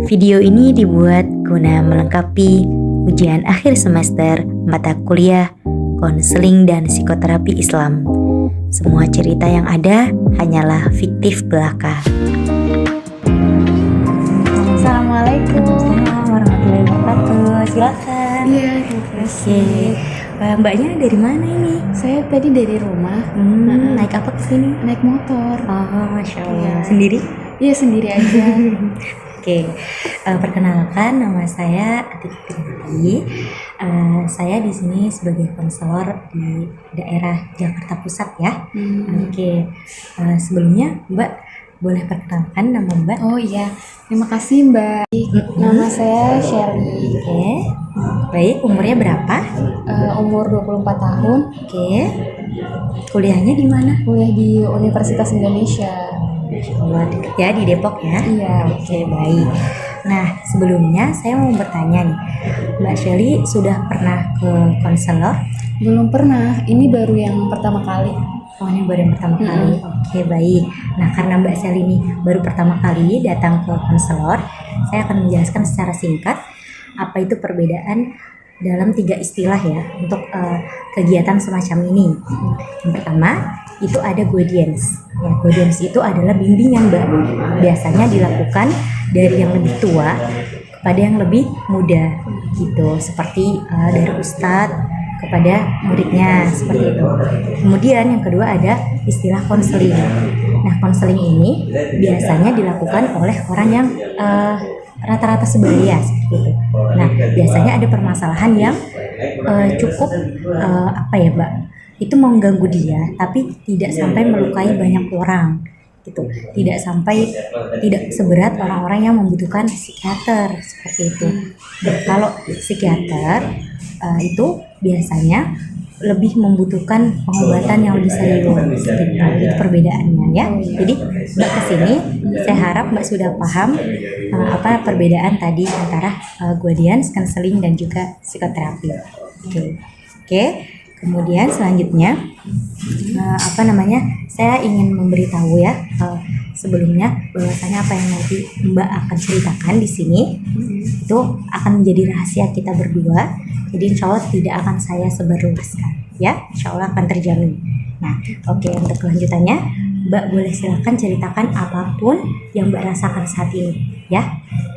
Video ini dibuat guna melengkapi ujian akhir semester mata kuliah konseling dan psikoterapi Islam. Semua cerita yang ada hanyalah fiktif belaka. Assalamualaikum warahmatullahi wabarakatuh. Silakan. Iya, terima kasih. Mbaknya dari mana ini? Saya tadi dari rumah. Naik apa ke sini? Naik motor. Oh, Masya Allah. Iya. Sendiri? Iya, sendiri aja. Oke, perkenalkan nama saya Atik Tinggi. Saya di sini sebagai konselor di daerah Jakarta Pusat ya. Oke, sebelumnya Mbak boleh perkenalkan nama Mbak? Oh iya, terima kasih Mbak. Nama saya Sherly. Oke, baik. Umurnya berapa? Umur 24 tahun. Oke, kuliahnya di mana? Kuliah di Universitas Indonesia. Masya Allah, deket ya di Depok ya? Iya. Oke, baik. Nah, sebelumnya saya mau bertanya nih, Mbak Shelly sudah pernah ke konselor? Belum pernah, ini baru yang pertama kali. Oh, ini baru yang pertama kali. Oke, baik. Nah, karena Mbak Shelly ini baru pertama kali datang ke konselor, saya akan menjelaskan secara singkat apa itu perbedaan dalam 3 istilah ya untuk kegiatan semacam ini. Yang pertama itu ada guidance. Ya, guidance itu adalah bimbingan, Mbak. Biasanya dilakukan dari yang lebih tua kepada yang lebih muda gitu, seperti dari ustadz kepada muridnya, seperti itu. Kemudian yang kedua ada istilah konseling. Nah, konseling ini biasanya dilakukan oleh orang yang rata-rata sebaya seperti itu. Nah, biasanya ada permasalahan yang cukup apa ya, Mbak? Itu mengganggu dia, tapi tidak sampai melukai banyak orang, gitu. Tidak seberat orang-orang yang membutuhkan psikiater seperti itu. Nah, kalau psikiater itu biasanya lebih membutuhkan pengobatan yang lebih serius, gitu. Itu perbedaannya ya. Jadi Mbak kesini, saya harap Mbak sudah paham apa perbedaan tadi antara guidance, counseling dan juga psikoterapi. Oke. Kemudian selanjutnya saya ingin memberitahu ya sebelumnya bahwasanya apa yang nanti Mbak akan ceritakan di sini itu akan menjadi rahasia kita berdua. Jadi insya Allah tidak akan saya sebarluaskan ya, insya Allah akan terjamin. Nah, oke, untuk kelanjutannya Mbak boleh silakan ceritakan apapun yang Mbak rasakan saat ini ya.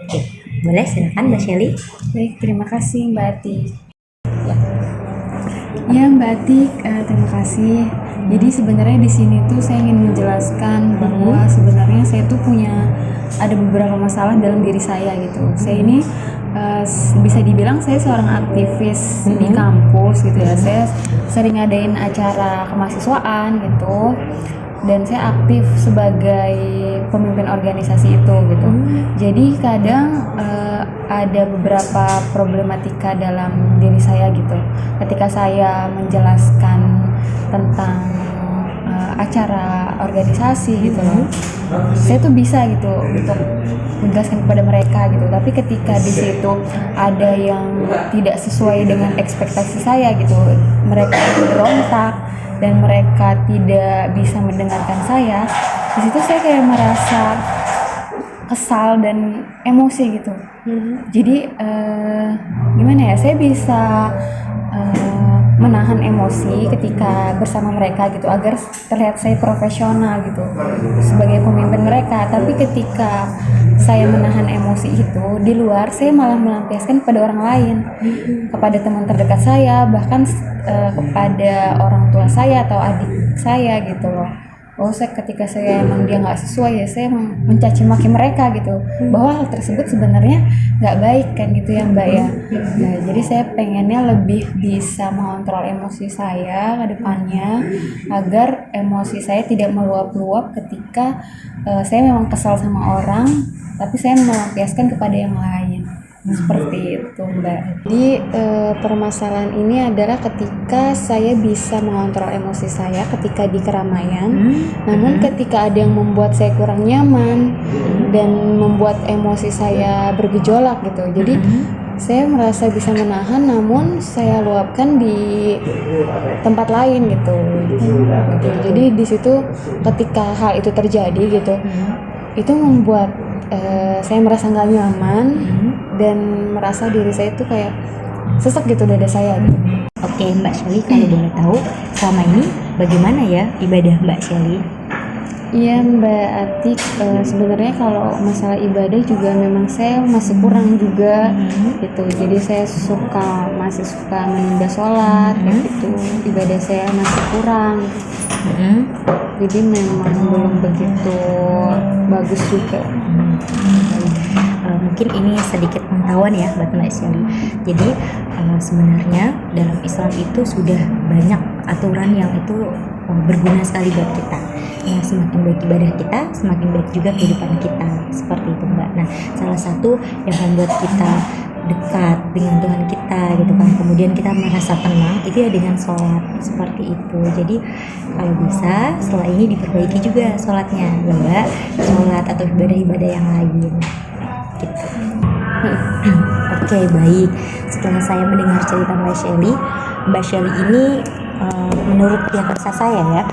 Oke, boleh silakan Mbak Shelly. Baik, terima kasih Mbak Ati. Ya Mbak Atik, terima kasih. Jadi sebenarnya di sini tuh saya ingin menjelaskan bahwa sebenarnya saya tuh ada beberapa masalah dalam diri saya gitu. Saya ini bisa dibilang saya seorang aktivis di kampus gitu ya. Saya sering ngadain acara kemahasiswaan gitu. Dan saya aktif sebagai pemimpin organisasi itu gitu. Jadi kadang ada beberapa problematika dalam diri saya gitu. Ketika saya menjelaskan tentang acara organisasi gitu loh, saya tuh bisa gitu untuk menjelaskan kepada mereka gitu. Tapi ketika di situ ada yang tidak sesuai dengan ekspektasi saya gitu, mereka berontak dan mereka tidak bisa mendengarkan saya, di situ saya kayak merasa kesal dan emosi gitu. Jadi gimana ya, saya bisa menahan emosi ketika bersama mereka gitu agar terlihat saya profesional gitu sebagai pemimpin mereka. Tapi ketika saya menahan emosi itu di luar, saya malah melampiaskan kepada orang lain, kepada teman terdekat saya, bahkan kepada orang tua saya atau adik saya gitu loh. Ketika saya emang dia nggak sesuai ya saya mencaci maki mereka gitu, bahwa hal tersebut sebenarnya nggak baik kan gitu ya Mbak ya. Nah, jadi saya pengennya lebih bisa mengontrol emosi saya ke depannya agar emosi saya tidak meluap-luap ketika saya memang kesal sama orang, tapi saya melampiaskan kepada yang lain. Seperti itu Mbak. Jadi permasalahan ini adalah ketika saya bisa mengontrol emosi saya ketika di keramaian, namun ketika ada yang membuat saya kurang nyaman dan membuat emosi saya bergejolak gitu. Jadi saya merasa bisa menahan, namun saya luapkan di tempat lain gitu. Jadi di situ ketika hal itu terjadi gitu, itu membuat saya merasa nggak nyaman dan merasa diri saya itu kayak sesek gitu dada saya gitu. Oke, Mbak Shelly, kalau boleh tahu selama ini bagaimana ya ibadah Mbak Shelly? Iya Mbak Atik, sebenarnya kalau masalah ibadah juga memang saya masih kurang juga gitu. Jadi saya masih suka menunda sholat kayak gitu. Ibadah saya masih kurang. Jadi memang belum begitu bagus juga. Mungkin ini sedikit pengetahuan ya buat Mbak Shelly. Jadi sebenarnya dalam Islam itu sudah banyak aturan yang itu berguna sekali buat kita. Yang semakin baik ibadah kita, semakin baik juga kehidupan kita, seperti itu Mbak. Nah, salah satu yang membuat kita dekat dengan Tuhan kita gitu kan, kemudian kita merasa tenang itu ya dengan sholat, seperti itu. Jadi kalau bisa setelah ini diperbaiki juga sholatnya ya Mbak, sholat atau ibadah-ibadah yang lain gitu. Oke, baik. Setelah saya mendengar cerita Mbak Shelly ini menurut diagnosa saya ya,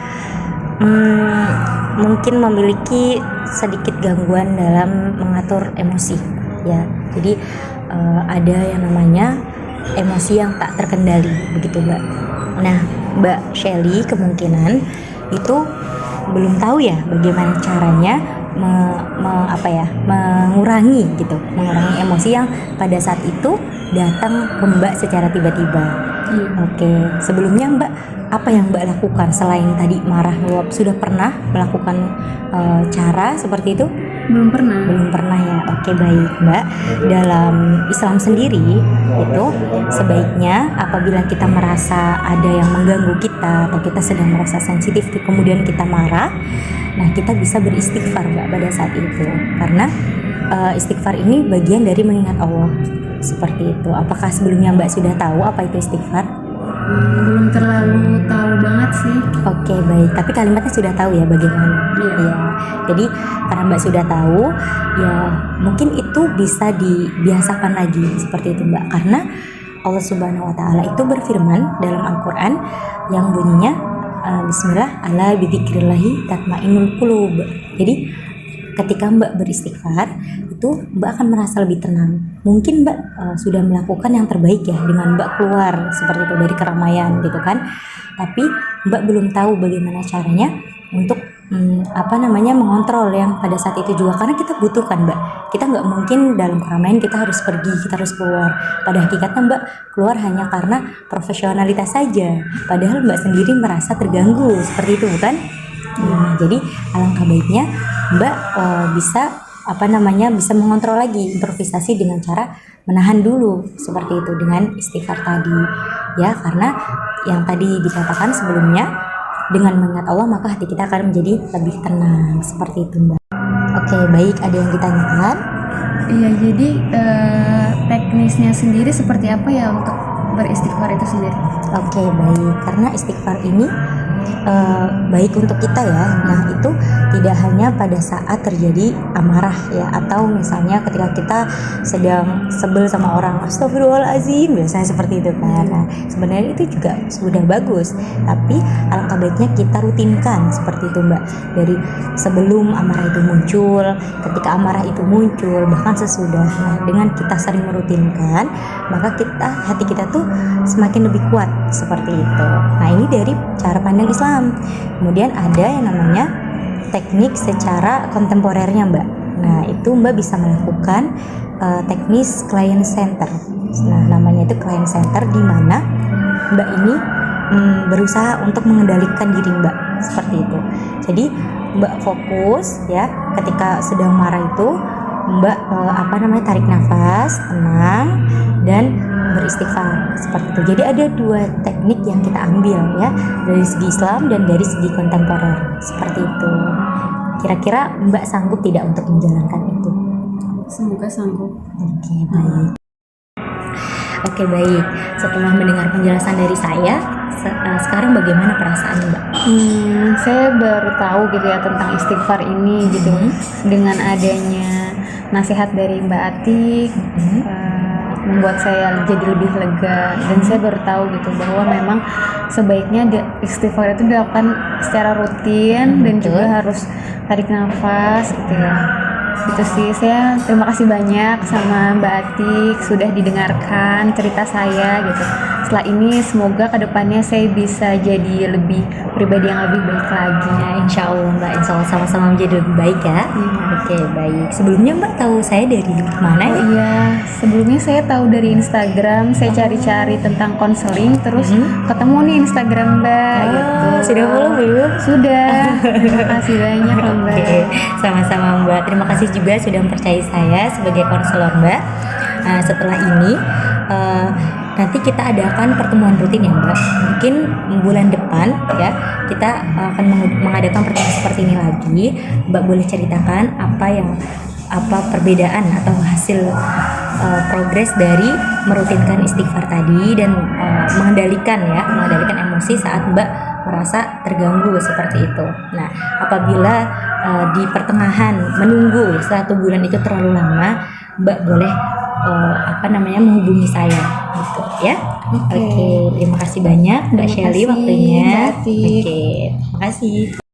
mungkin memiliki sedikit gangguan dalam mengatur emosi ya. Jadi ada yang namanya emosi yang tak terkendali begitu Mbak. Nah, Mbak Shelly kemungkinan itu belum tahu ya bagaimana caranya mengurangi emosi yang pada saat itu datang ke Mbak secara tiba-tiba. Oke, sebelumnya Mbak, apa yang Mbak lakukan selain tadi marah ngeluap? Sudah pernah melakukan cara seperti itu? Belum pernah. Belum pernah ya. Oke, baik Mbak. Dalam Islam sendiri itu sebaiknya apabila kita merasa ada yang mengganggu kita atau kita sedang merasa sensitif kemudian kita marah, nah kita bisa beristighfar Mbak pada saat itu. Karena istighfar ini bagian dari mengingat Allah. Seperti itu. Apakah sebelumnya Mbak sudah tahu apa itu istighfar? Belum terlalu tahu banget sih. Oke, baik. Tapi kalimatnya sudah tahu ya bagaimana? Iya. Ya. Jadi karena Mbak sudah tahu, ya mungkin itu bisa dibiasakan lagi seperti itu Mbak. Karena Allah Subhanahu Wa Taala itu berfirman dalam Al-Quran yang bunyinya Bismillah ala bidzikrillahi tatmainnul qulub. Jadi ketika Mbak beristighfar itu Mbak akan merasa lebih tenang. Mungkin Mbak sudah melakukan yang terbaik ya dengan Mbak keluar seperti itu dari keramaian gitu kan. Tapi Mbak belum tahu bagaimana caranya untuk mengontrol yang pada saat itu juga, karena kita butuhkan Mbak. Kita nggak mungkin dalam keramaian kita harus pergi, kita harus keluar. Pada hakikatnya Mbak keluar hanya karena profesionalitas saja. Padahal Mbak sendiri merasa terganggu seperti itu bukan? Nah, jadi alangkah baiknya Mbak bisa mengontrol lagi improvisasi dengan cara menahan dulu seperti itu dengan istighfar tadi ya, karena yang tadi dikatakan sebelumnya dengan mengingat Allah maka hati kita akan menjadi lebih tenang seperti itu Mbak. Oke, baik, ada yang ditanyakan? Iya, jadi teknisnya sendiri seperti apa ya untuk beristighfar itu sendiri? Oke, baik, karena istighfar ini baik untuk kita ya. Nah, itu tidak hanya pada saat terjadi amarah ya, atau misalnya ketika kita sedang sebel sama orang, astagfirullahaladzim, biasanya seperti itu kan. Nah, sebenarnya itu juga sudah bagus, tapi alangkah baiknya kita rutinkan seperti itu Mbak, dari sebelum amarah itu muncul, ketika amarah itu muncul, bahkan sesudah. Nah, dengan kita sering merutinkan, maka hati kita tuh semakin lebih kuat seperti itu. Nah, ini dari cara pandang Islam. Kemudian ada yang namanya teknik secara kontemporernya Mbak. Nah, itu Mbak bisa melakukan teknis client center. Nah, namanya itu client center, di mana Mbak ini berusaha untuk mengendalikan diri Mbak seperti itu. Jadi Mbak fokus ya, ketika sedang marah itu Mbak tarik nafas, tenang, dan beristighfar seperti itu. Jadi ada dua teknik yang kita ambil ya, dari segi Islam dan dari segi kontemporer seperti itu. Kira-kira Mbak sanggup tidak untuk menjalankan itu? Semoga sanggup. Oke, baik. Setelah mendengar penjelasan dari saya, sekarang bagaimana perasaan Mbak? Saya baru tahu gitu ya tentang istighfar ini gitu. Dengan adanya nasihat dari Mbak Atik, membuat saya jadi lebih lega, dan saya baru tahu gitu bahwa memang sebaiknya istighfar itu dilakukan secara rutin dan juga harus tarik nafas gitu ya. Itu sih, saya terima kasih banyak sama Mbak Atik sudah didengarkan cerita saya gitu. Setelah ini semoga kedepannya saya bisa jadi lebih pribadi yang lebih baik lagi. Ya, insya Allah Mbak, insya Allah sama-sama menjadi lebih baik ya. Iya. Oke, baik. Sebelumnya Mbak tahu saya dari mana Oh ya? iya, sebelumnya saya tahu dari Instagram, saya cari-cari tentang konseling, terus ketemu nih Instagram Mbak gitu. Sudah follow belum? Sudah, terima kasih banyak loh Mbak. Oke, sama-sama Mbak. Terima kasih juga sudah mempercayai saya sebagai konselor Mbak. Nah, setelah ini nanti kita adakan pertemuan rutin ya Mbak. Mungkin bulan depan ya kita akan mengadakan pertemuan seperti ini lagi. Mbak boleh ceritakan apa perbedaan atau hasil progres dari merutinkan istighfar tadi dan mengendalikan emosi saat Mbak merasa terganggu seperti itu. Nah, apabila di pertengahan menunggu 1 bulan itu terlalu lama, Mbak boleh menghubungi saya gitu ya. Oke. Oke, terima kasih banyak Mbak Terima Shelly kasih, waktunya. Mbak Atik. Oke, terima kasih.